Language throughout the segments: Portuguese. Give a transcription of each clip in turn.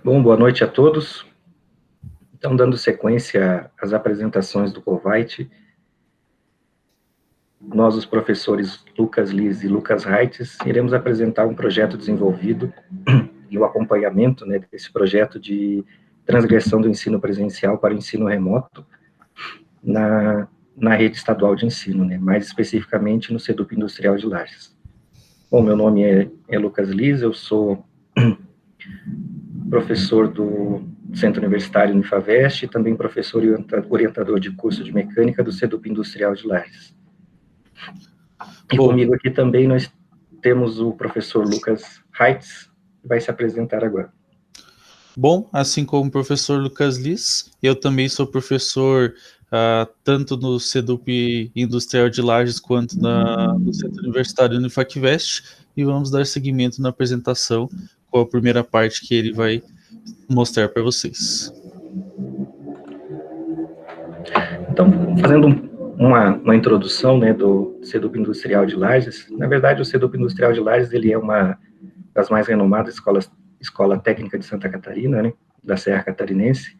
Bom, boa noite a todos. Então, dando sequência às apresentações do Covite, nós, os professores Lucas Liz e Lucas Reitz, iremos apresentar um projeto desenvolvido e o acompanhamento, né, desse projeto de transgressão do ensino presencial para o ensino remoto na rede estadual de ensino, né, mais especificamente no SEDUP Industrial de Lages. Bom, meu nome é Lucas Liz, eu sou professor do Centro Universitário Unifavest e também professor e orientador de curso de mecânica do SEDUP Industrial de Lages. E comigo aqui também nós temos o professor Lucas Reitz, que vai se apresentar agora. Bom, assim como o professor Lucas Liz, eu também sou professor tanto no SEDUP Industrial de Lages quanto no Centro Universitário Unifacvest, e vamos dar seguimento na apresentação com a primeira parte que ele vai mostrar para vocês. Então, fazendo uma introdução, né, do SEDUP Industrial de Lages, na verdade o SEDUP Industrial de Lages ele é uma das mais renomadas escola técnica de Santa Catarina, né, da Serra Catarinense,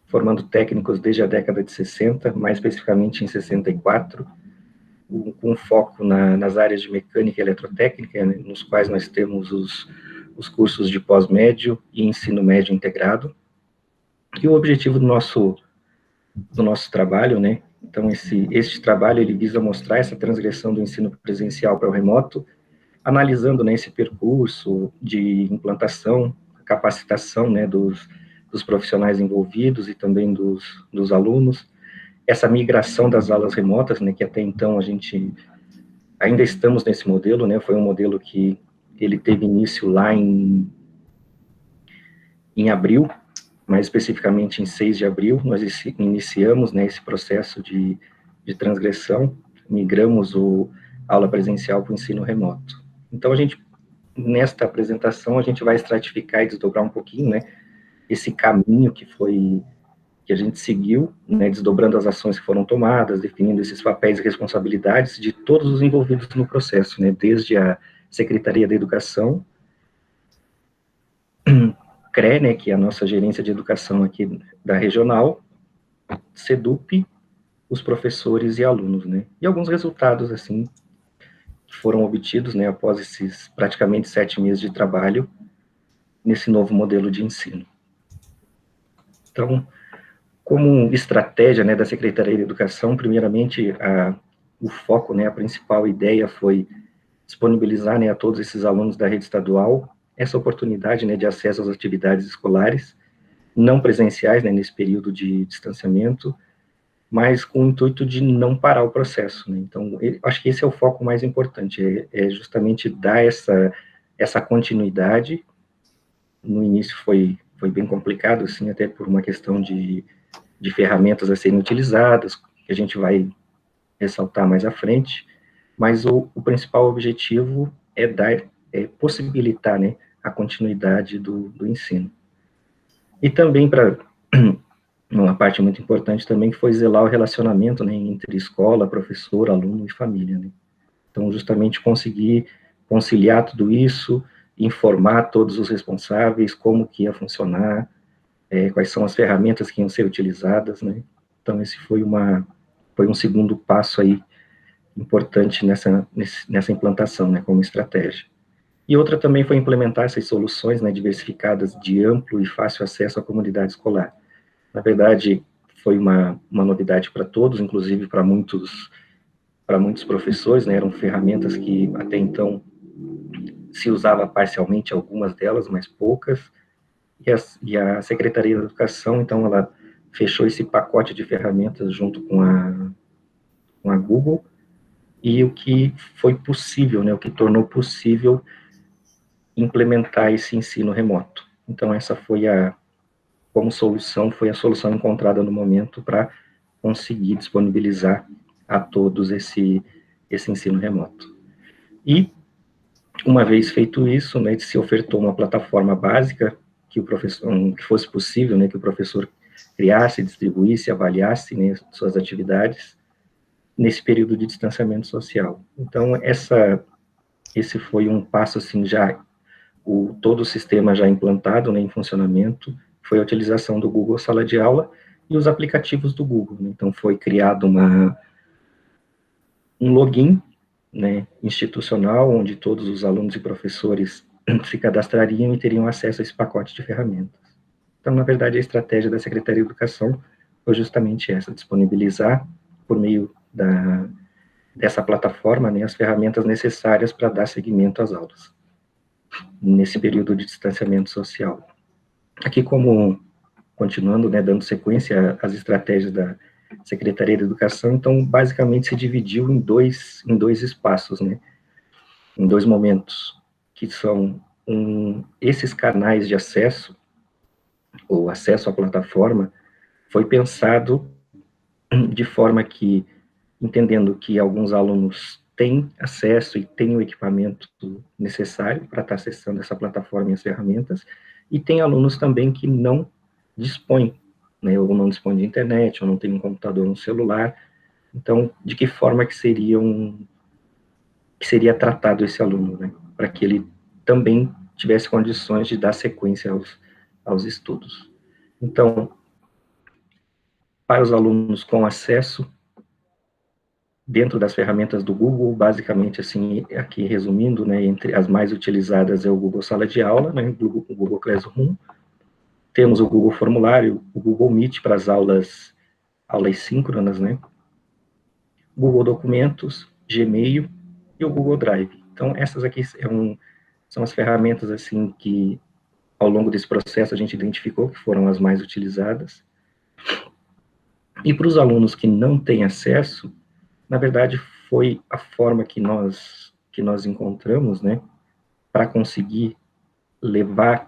formando técnicos desde a década de 60, mais especificamente em 64, com foco nas áreas de mecânica e eletrotécnica, né, nos quais nós temos os cursos de pós-médio e ensino médio integrado. E o objetivo do nosso trabalho, né, então este trabalho ele visa mostrar essa transgressão do ensino presencial para o remoto, analisando, né, esse percurso de implantação, capacitação, né, dos profissionais envolvidos e também dos alunos, essa migração das aulas remotas, né, que até então a gente ainda estamos nesse modelo, né, foi um modelo que ele teve início lá em abril, mais especificamente em 6 de abril, nós iniciamos, né, esse processo de transgressão, migramos a aula presencial para o ensino remoto. Então, nesta apresentação, a gente vai estratificar e desdobrar um pouquinho, né, esse caminho que a gente seguiu, né, desdobrando as ações que foram tomadas, definindo esses papéis e responsabilidades de todos os envolvidos no processo, né, desde a Secretaria da Educação, CRE, né, que é a nossa gerência de educação aqui da regional, SEDUP, os professores e alunos, né, e alguns resultados, assim, que foram obtidos, né, após esses praticamente 7 meses de trabalho nesse novo modelo de ensino. Então, como estratégia, né, da Secretaria de Educação, primeiramente, o foco, né, a principal ideia foi disponibilizar, né, a todos esses alunos da rede estadual essa oportunidade, né, de acesso às atividades escolares não presenciais, né, nesse período de distanciamento, mas com o intuito de não parar o processo, né. Então, acho que esse é o foco mais importante, é justamente dar essa continuidade. No início foi bem complicado, assim, até por uma questão de ferramentas a serem utilizadas, que a gente vai ressaltar mais à frente, mas o principal objetivo é possibilitar, né, a continuidade do ensino. E também uma parte muito importante também que foi zelar o relacionamento, né, entre escola, professor, aluno e família, né. Então, justamente conseguir conciliar tudo isso, informar todos os responsáveis como que ia funcionar, quais são as ferramentas que iam ser utilizadas, né. Então, esse foi um segundo passo aí importante nessa implantação, né, como estratégia. E outra também foi implementar essas soluções, né, diversificadas de amplo e fácil acesso à comunidade escolar. Na verdade, foi uma novidade para todos, inclusive para muitos professores, né, eram ferramentas que até então se usava parcialmente algumas delas, mas poucas, e a Secretaria da Educação, então, ela fechou esse pacote de ferramentas junto com a Google, e o que foi possível, né, o que tornou possível implementar esse ensino remoto. Então, essa foi como solução, foi a solução encontrada no momento para conseguir disponibilizar a todos esse ensino remoto. E, uma vez feito isso, né, se ofertou uma plataforma básica que fosse possível, né, que o professor criasse, distribuísse, avaliasse, né, suas atividades nesse período de distanciamento social. Então, esse foi um passo, assim, já todo o sistema já implantado, né, em funcionamento, foi a utilização do Google Sala de Aula e os aplicativos do Google. Então, foi criado um login, né, institucional, onde todos os alunos e professores se cadastrariam e teriam acesso a esse pacote de ferramentas. Então, na verdade, a estratégia da Secretaria de Educação foi justamente essa, disponibilizar, por meio dessa plataforma, né, as ferramentas necessárias para dar seguimento às aulas, nesse período de distanciamento social. Aqui, continuando, né, dando sequência às estratégias da Secretaria de Educação, então, basicamente, se dividiu em dois espaços, né, em dois momentos, que são esses canais de acesso, ou acesso à plataforma, foi pensado de forma que, entendendo que alguns alunos têm acesso e têm o equipamento necessário para estar acessando essa plataforma e as ferramentas, e tem alunos também que não dispõem, né, ou não dispõem de internet, ou não tem um computador, um celular. Então, de que forma que seria tratado esse aluno, né, para que ele também tivesse condições de dar sequência aos estudos. Então, para os alunos com acesso, dentro das ferramentas do Google, basicamente, assim, aqui resumindo, né, entre as mais utilizadas é o Google Sala de Aula, né, o Google Classroom, temos o Google Formulário, o Google Meet para as aulas síncronas, né, Google Documentos, Gmail e o Google Drive. Então, essas aqui são as ferramentas, assim, que ao longo desse processo a gente identificou que foram as mais utilizadas. E para os alunos que não têm acesso, na verdade, foi a forma que nós encontramos, né, para conseguir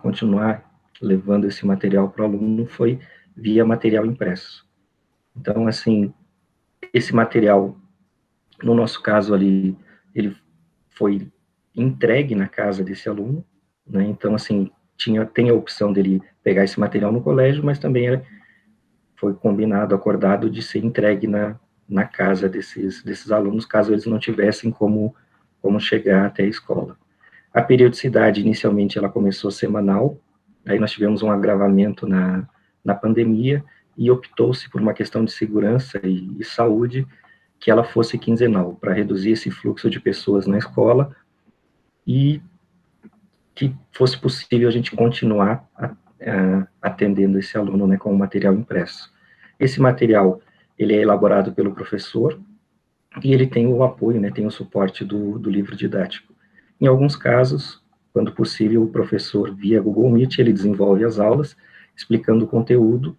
continuar levando esse material para o aluno, foi via material impresso. Então, assim, esse material, no nosso caso ali, ele foi entregue na casa desse aluno, né, então, assim, tem a opção dele pegar esse material no colégio, mas também foi combinado, acordado, de ser entregue na casa desses alunos, caso eles não tivessem como chegar até a escola. A periodicidade, inicialmente, ela começou semanal, aí nós tivemos um agravamento na pandemia, e optou-se por uma questão de segurança e saúde, que ela fosse quinzenal, para reduzir esse fluxo de pessoas na escola, e que fosse possível a gente continuar atendendo esse aluno, né, com o material impresso. Esse material, ele é elaborado pelo professor, e ele tem o apoio, né, tem o suporte do livro didático. Em alguns casos, quando possível, o professor, via Google Meet, ele desenvolve as aulas, explicando o conteúdo,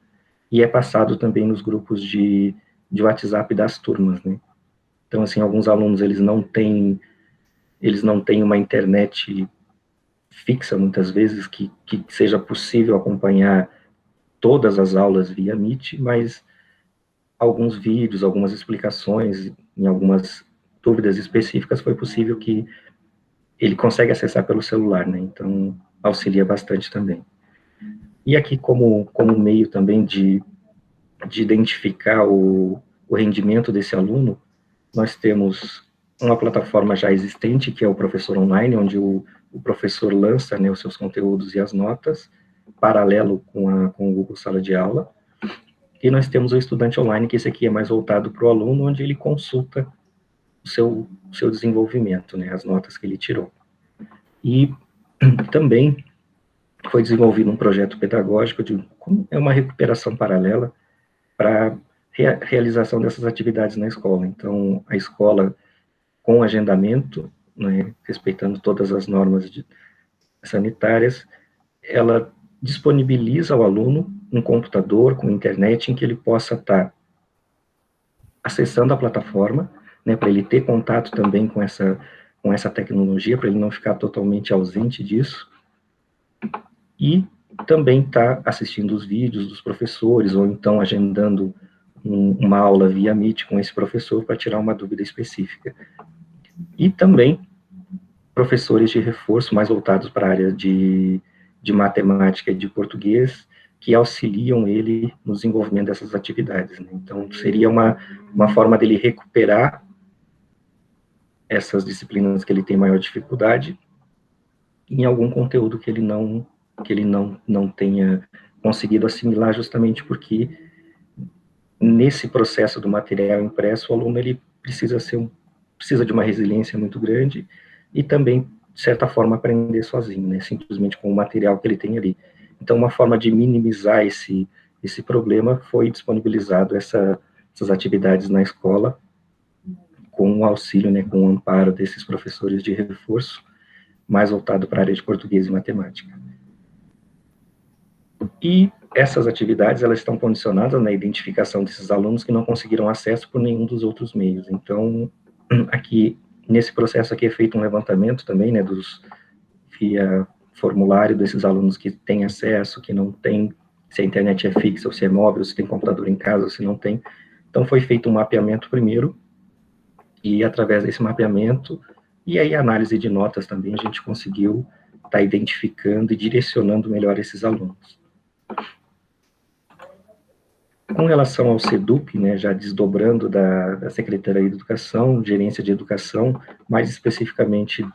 e é passado também nos grupos de WhatsApp das turmas, né. Então, assim, alguns alunos, eles não têm uma internet fixa, muitas vezes, que seja possível acompanhar todas as aulas via Meet, mas alguns vídeos, algumas explicações, em algumas dúvidas específicas, foi possível que ele consegue acessar pelo celular, né? Então, auxilia bastante também. E aqui, como meio também de identificar o rendimento desse aluno, nós temos uma plataforma já existente, que é o Professor Online, onde o professor lança, né, os seus conteúdos e as notas, paralelo com o Google Sala de Aula. E nós temos o Estudante Online, que esse aqui é mais voltado para o aluno, onde ele consulta o seu desenvolvimento, né, as notas que ele tirou. E também foi desenvolvido um projeto pedagógico é uma recuperação paralela para realização dessas atividades na escola. Então, a escola, com agendamento, né, respeitando todas as normas sanitárias, ela disponibiliza ao aluno um computador com internet em que ele possa estar acessando a plataforma, né, para ele ter contato também com essa tecnologia, para ele não ficar totalmente ausente disso, e também estar assistindo os vídeos dos professores, ou então agendando uma aula via Meet com esse professor para tirar uma dúvida específica. E também professores de reforço mais voltados para a área de matemática e de português, que auxiliam ele no desenvolvimento dessas atividades, né? Então, seria uma forma dele recuperar essas disciplinas que ele tem maior dificuldade, em algum conteúdo que ele não tenha conseguido assimilar, justamente porque nesse processo do material impresso, o aluno ele precisa de uma resiliência muito grande e também, de certa forma, aprender sozinho, né, simplesmente com o material que ele tem ali. Então, uma forma de minimizar esse problema foi disponibilizado essas atividades na escola, com o auxílio, né, com o amparo desses professores de reforço, mais voltado para a área de português e matemática. E essas atividades, elas estão condicionadas na identificação desses alunos que não conseguiram acesso por nenhum dos outros meios. Então, aqui, nesse processo aqui é feito um levantamento também, né, via formulário desses alunos que têm acesso, que não têm, se a internet é fixa ou se é móvel, se tem computador em casa ou se não tem. Então, foi feito um mapeamento primeiro, e através desse mapeamento, e aí análise de notas também, a gente conseguiu estar identificando e direcionando melhor esses alunos. Com relação ao SEDUP, né, já desdobrando da Secretaria de Educação, Gerência de Educação, mais especificamente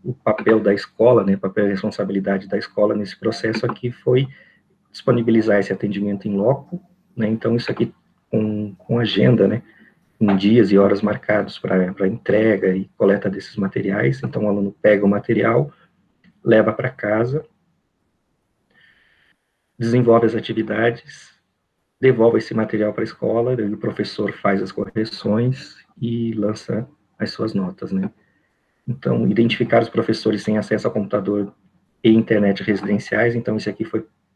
o papel da escola, né, papel e responsabilidade da escola nesse processo aqui foi disponibilizar esse atendimento em loco, né, então isso aqui com agenda, né, em dias e horas marcados para entrega e coleta desses materiais. Então o aluno pega o material, leva para casa, desenvolve as atividades, devolve esse material para a escola, o professor faz as correções e lança as suas notas, né. Então, identificar os professores sem acesso a computador e internet residenciais, então isso aqui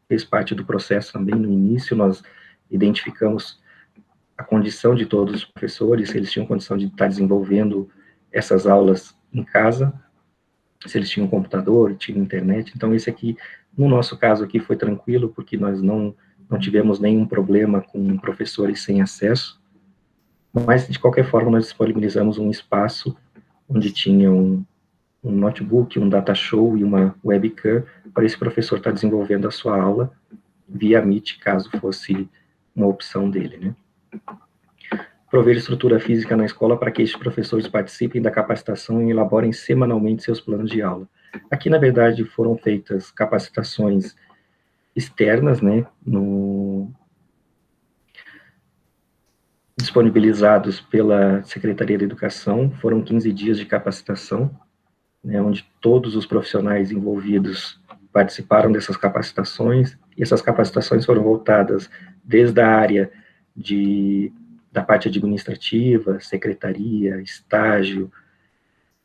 fez parte do processo também no início, nós identificamos a condição de todos os professores, se eles tinham condição de estar desenvolvendo essas aulas em casa, se eles tinham computador, tinham internet. Então, esse aqui, no nosso caso aqui, foi tranquilo, porque nós não tivemos nenhum problema com professores sem acesso, mas, de qualquer forma, nós disponibilizamos um espaço onde tinha um notebook, um data show e uma webcam para esse professor estar desenvolvendo a sua aula via Meet, caso fosse uma opção dele, né. Prover estrutura física na escola para que estes professores participem da capacitação e elaborem semanalmente seus planos de aula. Aqui, na verdade, foram feitas capacitações externas, né, disponibilizados pela Secretaria de Educação, foram 15 dias de capacitação, né, onde todos os profissionais envolvidos participaram dessas capacitações, e essas capacitações foram voltadas desde a área da parte administrativa, secretaria, estágio,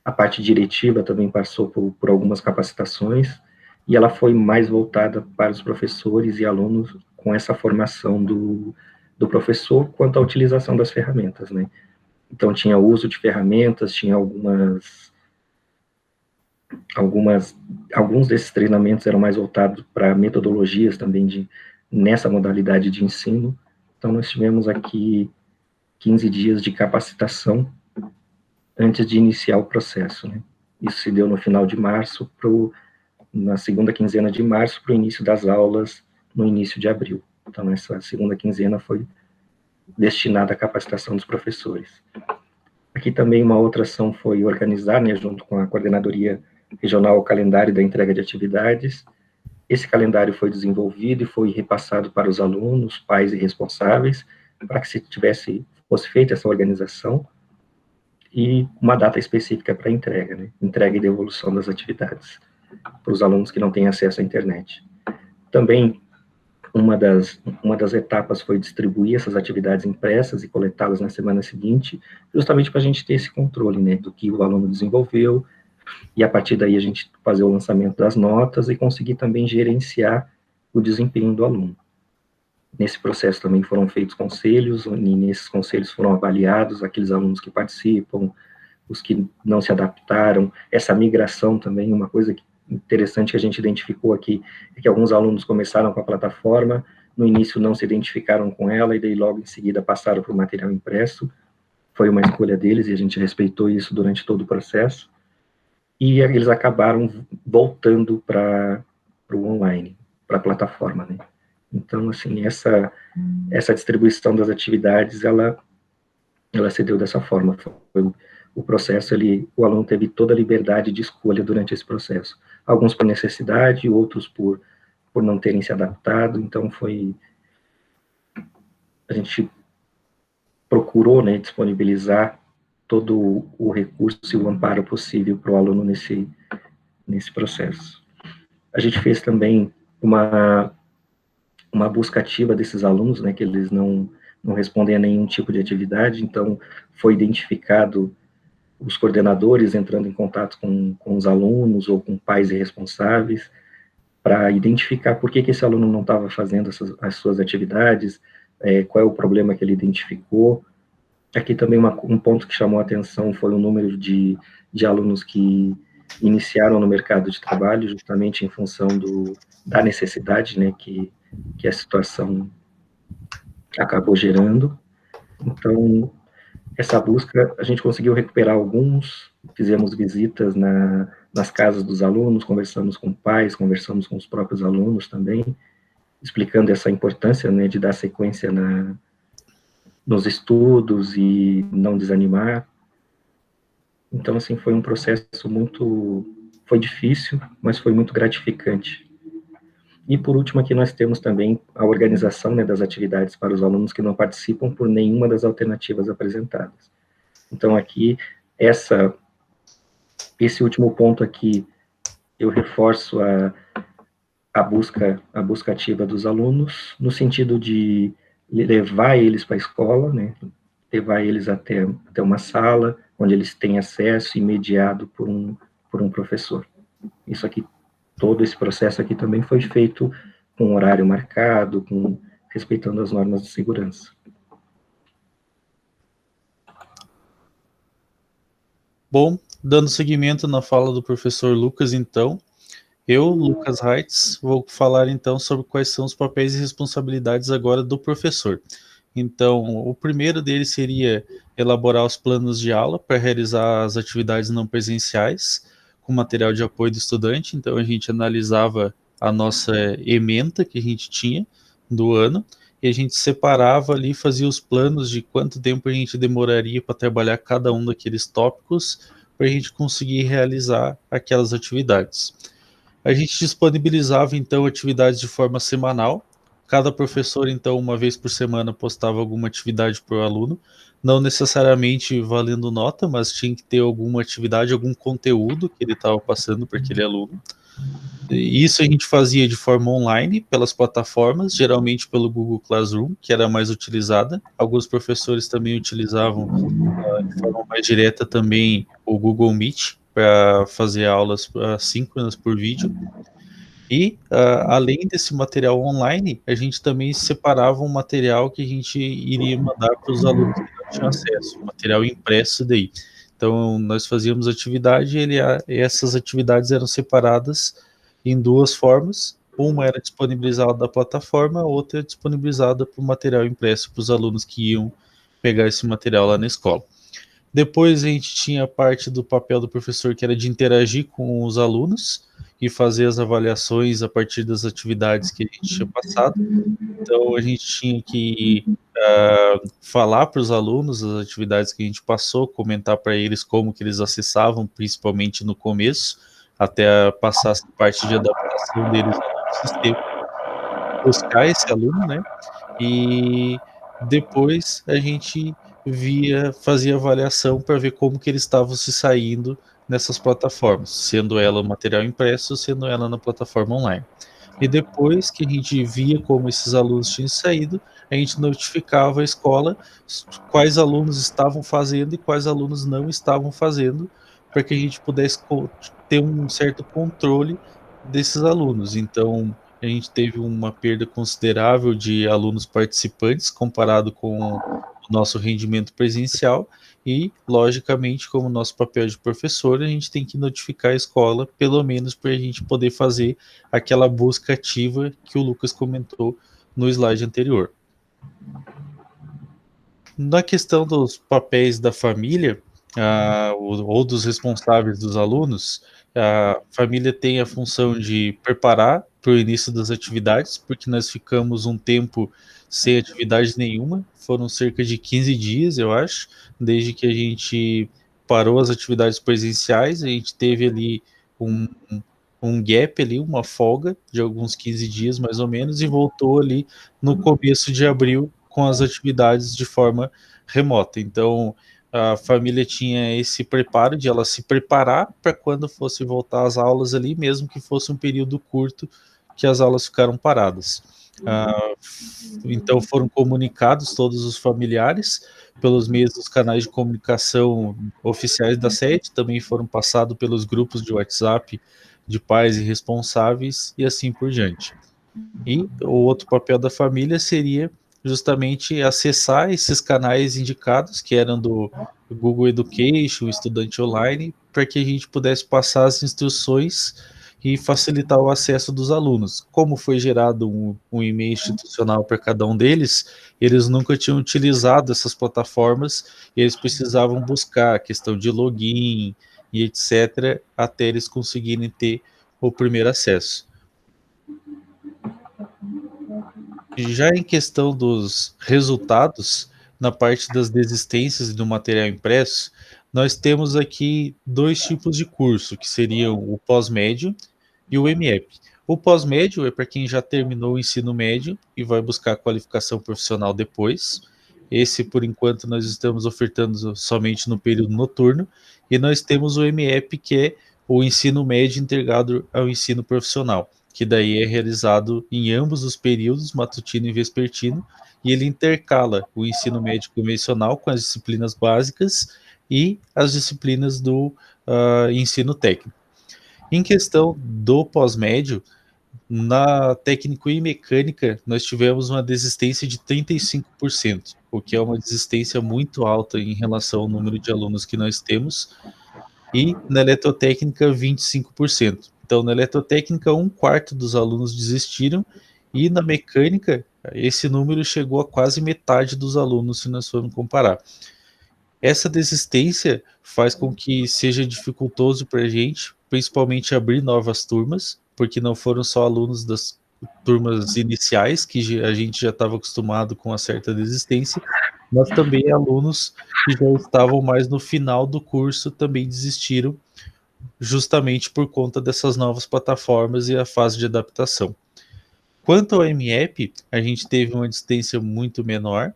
a parte diretiva também passou por algumas capacitações, e ela foi mais voltada para os professores e alunos com essa formação do professor quanto à utilização das ferramentas, né. Então, tinha uso de ferramentas, tinha alguns desses treinamentos eram mais voltados para metodologias também nessa modalidade de ensino. Então, nós tivemos aqui 15 dias de capacitação antes de iniciar o processo, né. Isso se deu no final de março, na segunda quinzena de março, para o início das aulas, no início de abril. Então, essa segunda quinzena foi destinada à capacitação dos professores. Aqui também uma outra ação foi organizar, né, junto com a coordenadoria regional, o calendário da entrega de atividades. Esse calendário foi desenvolvido e foi repassado para os alunos, pais e responsáveis, para que fosse feita essa organização e uma data específica para entrega, né, entrega e devolução das atividades para os alunos que não têm acesso à internet. Também uma das etapas foi distribuir essas atividades impressas e coletá-las na semana seguinte, justamente para a gente ter esse controle, né, do que o aluno desenvolveu, e a partir daí a gente fazer o lançamento das notas e conseguir também gerenciar o desempenho do aluno. Nesse processo também foram feitos conselhos, e nesses conselhos foram avaliados aqueles alunos que participam, os que não se adaptaram, essa migração também, uma coisa interessante que a gente identificou aqui, é que alguns alunos começaram com a plataforma, no início não se identificaram com ela, e daí logo em seguida passaram para o material impresso, foi uma escolha deles, e a gente respeitou isso durante todo o processo, e eles acabaram voltando para o online, para a plataforma, né. Então, assim, essa distribuição das atividades, ela se deu dessa forma, o processo, o aluno teve toda a liberdade de escolha durante esse processo. Alguns por necessidade, outros por não terem se adaptado, então a gente procurou, né, disponibilizar todo o recurso e o amparo possível para o aluno nesse processo. A gente fez também uma busca ativa desses alunos, né, que eles não respondem a nenhum tipo de atividade, então foi identificado os coordenadores entrando em contato com os alunos ou com pais e responsáveis para identificar por que esse aluno não estava fazendo as suas atividades, qual é o problema que ele identificou. Aqui também um ponto que chamou a atenção foi o número de alunos que iniciaram no mercado de trabalho, justamente em função da necessidade, né, que a situação acabou gerando. Então, essa busca, a gente conseguiu recuperar alguns, fizemos visitas nas casas dos alunos, conversamos com pais, conversamos com os próprios alunos também, explicando essa importância, né, de dar sequência nos estudos e não desanimar. Então, assim, foi um processo foi difícil, mas foi muito gratificante. E, por último, aqui nós temos também a organização, né, das atividades para os alunos que não participam por nenhuma das alternativas apresentadas. Então, aqui, esse último ponto aqui, eu reforço a busca ativa dos alunos, no sentido de levar eles para a escola, né, levar eles até uma sala, onde eles têm acesso imediato por um professor. Isso aqui, todo esse processo aqui também foi feito com horário marcado, respeitando as normas de segurança. Bom, dando seguimento na fala do professor Lucas, então, eu, Lucas Reitz, vou falar então sobre quais são os papéis e responsabilidades agora do professor. Então, o primeiro deles seria elaborar os planos de aula para realizar as atividades não presenciais, com material de apoio do estudante. Então, a gente analisava a nossa ementa que a gente tinha do ano, e a gente separava ali, fazia os planos de quanto tempo a gente demoraria para trabalhar cada um daqueles tópicos, para a gente conseguir realizar aquelas atividades. A gente disponibilizava, então, atividades de forma semanal. Cada professor, então, uma vez por semana postava alguma atividade para o aluno, não necessariamente valendo nota, mas tinha que ter alguma atividade, algum conteúdo que ele estava passando para aquele aluno. E isso a gente fazia de forma online, pelas plataformas, geralmente pelo Google Classroom, que era a mais utilizada. Alguns professores também utilizavam de forma mais direta também o Google Meet, para fazer aulas assíncronas por vídeo. E, além desse material online, a gente também separava um material que a gente iria mandar para os alunos que não tinham acesso, material impresso daí. Então, nós fazíamos atividade e essas atividades eram separadas em duas formas. Uma era disponibilizada da plataforma, a outra é disponibilizada para o material impresso para os alunos que iam pegar esse material lá na escola. Depois a gente tinha a parte do papel do professor, que era de interagir com os alunos e fazer as avaliações a partir das atividades que a gente tinha passado. Então a gente tinha que falar para os alunos as atividades que a gente passou, comentar para eles como que eles acessavam, principalmente no começo, até passar essa parte de adaptação deles ao novo sistema, buscar esse aluno, né? E depois a gente fazia avaliação para ver como que eles estavam se saindo nessas plataformas, sendo ela o material impresso, sendo ela na plataforma online. E depois que a gente via como esses alunos tinham saído, a gente notificava a escola quais alunos estavam fazendo e quais alunos não estavam fazendo, para que a gente pudesse ter um certo controle desses alunos. Então, a gente teve uma perda considerável de alunos participantes comparado com o nosso rendimento presencial e, logicamente, como nosso papel de professor, a gente tem que notificar a escola, pelo menos para a gente poder fazer aquela busca ativa que o Lucas comentou no slide anterior. Na questão dos papéis da família, ou dos responsáveis dos alunos, a família tem a função de preparar para o início das atividades, porque nós ficamos um tempo sem atividade nenhuma, foram cerca de 15 dias, eu acho, desde que a gente parou as atividades presenciais, a gente teve ali um gap ali, uma folga de alguns 15 dias mais ou menos, e voltou ali no começo de abril com as atividades de forma remota. Então, a família tinha esse preparo de ela se preparar para quando fosse voltar às aulas ali, mesmo que fosse um período curto que as aulas ficaram paradas. Então foram comunicados todos os familiares pelos meios dos canais de comunicação oficiais da sede, também foram passados pelos grupos de WhatsApp de pais e responsáveis e assim por diante. E o outro papel da família seria justamente acessar esses canais indicados, que eram do Google Education, Estudante Online, para que a gente pudesse passar as instruções e facilitar o acesso dos alunos. Como foi gerado um e-mail institucional para cada um deles, eles nunca tinham utilizado essas plataformas e eles precisavam buscar a questão de login e etc., até eles conseguirem ter o primeiro acesso. Já em questão dos resultados, na parte das desistências do material impresso, nós temos aqui 2 tipos de curso, que seriam o pós-médio e o MEP. O pós-médio é para quem já terminou o ensino médio e vai buscar a qualificação profissional depois. Esse, por enquanto, nós estamos ofertando somente no período noturno. E nós temos o MEP, que é o ensino médio integrado ao ensino profissional, que daí é realizado em ambos os períodos, matutino e vespertino, e ele intercala o ensino médio convencional com as disciplinas básicas e as disciplinas do ensino técnico. Em questão do pós-médio, na técnico e mecânica, nós tivemos uma desistência de 35%, o que é uma desistência muito alta em relação ao número de alunos que nós temos, e na eletrotécnica 25%. Então, na eletrotécnica, 1/4 dos alunos desistiram, e na mecânica, esse número chegou a quase metade dos alunos, se nós formos comparar. Essa desistência faz com que seja dificultoso para a gente, principalmente abrir novas turmas, porque não foram só alunos das turmas iniciais, que a gente já estava acostumado com uma certa desistência, mas também alunos que já estavam mais no final do curso também desistiram, justamente por conta dessas novas plataformas e a fase de adaptação. Quanto ao MEP, a gente teve uma desistência muito menor,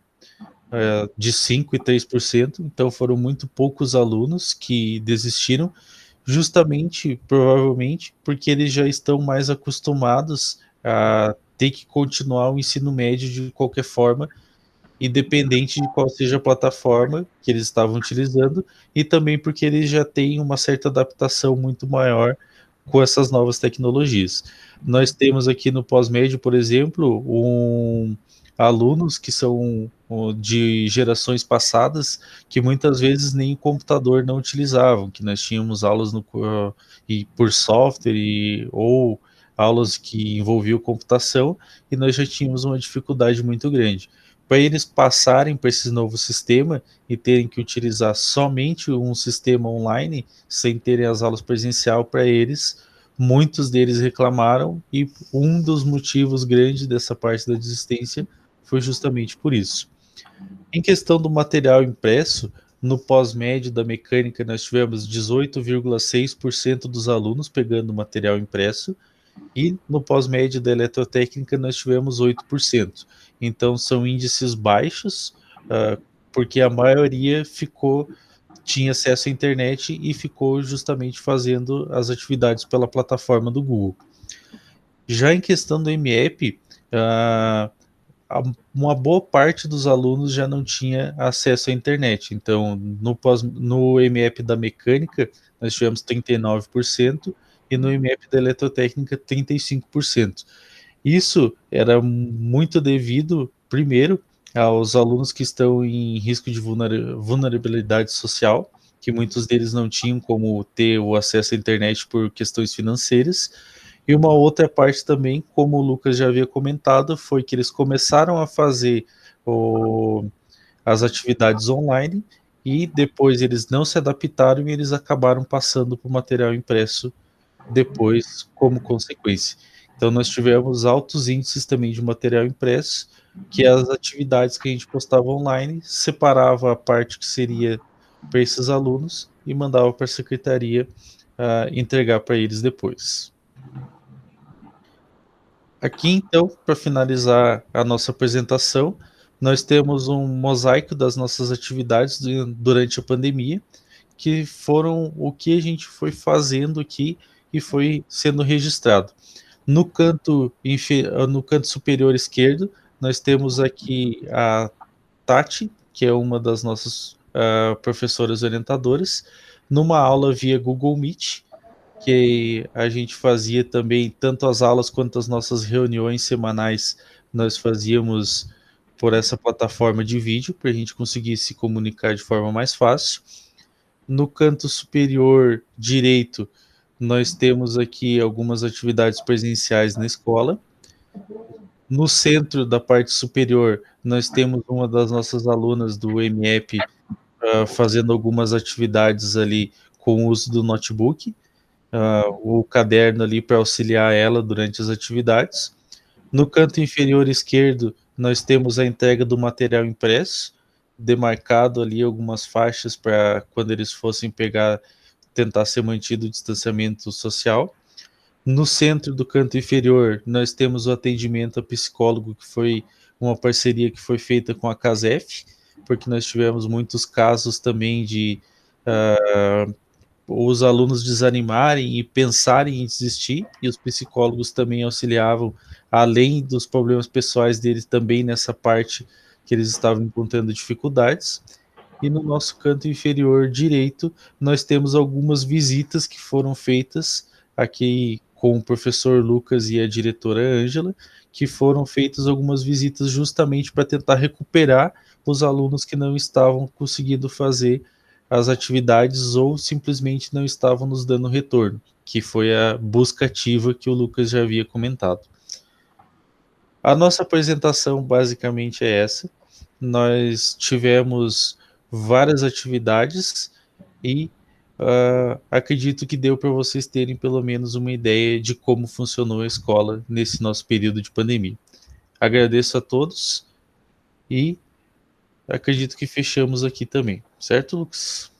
de 5% e 3%, então foram muito poucos alunos que desistiram, justamente, provavelmente, porque eles já estão mais acostumados a ter que continuar o ensino médio de qualquer forma, independente de qual seja a plataforma que eles estavam utilizando, e também porque eles já têm uma certa adaptação muito maior com essas novas tecnologias. Nós temos aqui no pós-médio, por exemplo, alunos que são de gerações passadas, que muitas vezes nem o computador não utilizavam, que nós tínhamos aulas por software ou aulas que envolviam computação, e nós já tínhamos uma dificuldade muito grande. Para eles passarem para esse novo sistema e terem que utilizar somente um sistema online, sem terem as aulas presencial para eles, muitos deles reclamaram, e um dos motivos grandes dessa parte da desistência foi justamente por isso. Em questão do material impresso, no pós-médio da mecânica nós tivemos 18,6% dos alunos pegando material impresso, e no pós-médio da eletrotécnica nós tivemos 8%. Então são índices baixos, porque a maioria tinha acesso à internet e ficou justamente fazendo as atividades pela plataforma do Google. Já em questão do MEP, uma boa parte dos alunos já não tinha acesso à internet. Então, no MEP da mecânica, nós tivemos 39%, e no MEP da eletrotécnica, 35%. Isso era muito devido, primeiro, aos alunos que estão em risco de vulnerabilidade social, que muitos deles não tinham como ter o acesso à internet por questões financeiras. E uma outra parte também, como o Lucas já havia comentado, foi que eles começaram a fazer as atividades online, e depois eles não se adaptaram e eles acabaram passando para o material impresso depois como consequência. Então nós tivemos altos índices também de material impresso, que as atividades que a gente postava online separava a parte que seria para esses alunos e mandava para a secretaria entregar para eles depois. Aqui, então, para finalizar a nossa apresentação, nós temos um mosaico das nossas atividades durante a pandemia, que foram o que a gente foi fazendo aqui e foi sendo registrado. No canto superior esquerdo, nós temos aqui a Tati, que é uma das nossas professoras orientadoras, numa aula via Google Meet, que a gente fazia também, tanto as aulas quanto as nossas reuniões semanais, nós fazíamos por essa plataforma de vídeo, para a gente conseguir se comunicar de forma mais fácil. No canto superior direito, nós temos aqui algumas atividades presenciais na escola. No centro da parte superior, nós temos uma das nossas alunas do MEP fazendo algumas atividades ali com o uso do notebook, o caderno ali para auxiliar ela durante as atividades. No canto inferior esquerdo, nós temos a entrega do material impresso, demarcado ali algumas faixas para quando eles fossem pegar, tentar ser mantido o distanciamento social. No centro do canto inferior, nós temos o atendimento a psicólogo, que foi uma parceria que foi feita com a CASEF, porque nós tivemos muitos casos também de os alunos desanimarem e pensarem em desistir, e os psicólogos também auxiliavam, além dos problemas pessoais deles, também nessa parte que eles estavam encontrando dificuldades. E no nosso canto inferior direito, nós temos algumas visitas que foram feitas aqui com o professor Lucas e a diretora Ângela, que foram feitas algumas visitas justamente para tentar recuperar os alunos que não estavam conseguindo fazer as atividades ou simplesmente não estavam nos dando retorno, que foi a busca ativa que o Lucas já havia comentado. A nossa apresentação basicamente é essa. Nós tivemos várias atividades e acredito que deu para vocês terem pelo menos uma ideia de como funcionou a escola nesse nosso período de pandemia. Agradeço a todos e acredito que fechamos aqui também. Certo, Lucas?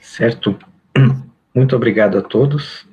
Certo. Muito obrigado a todos.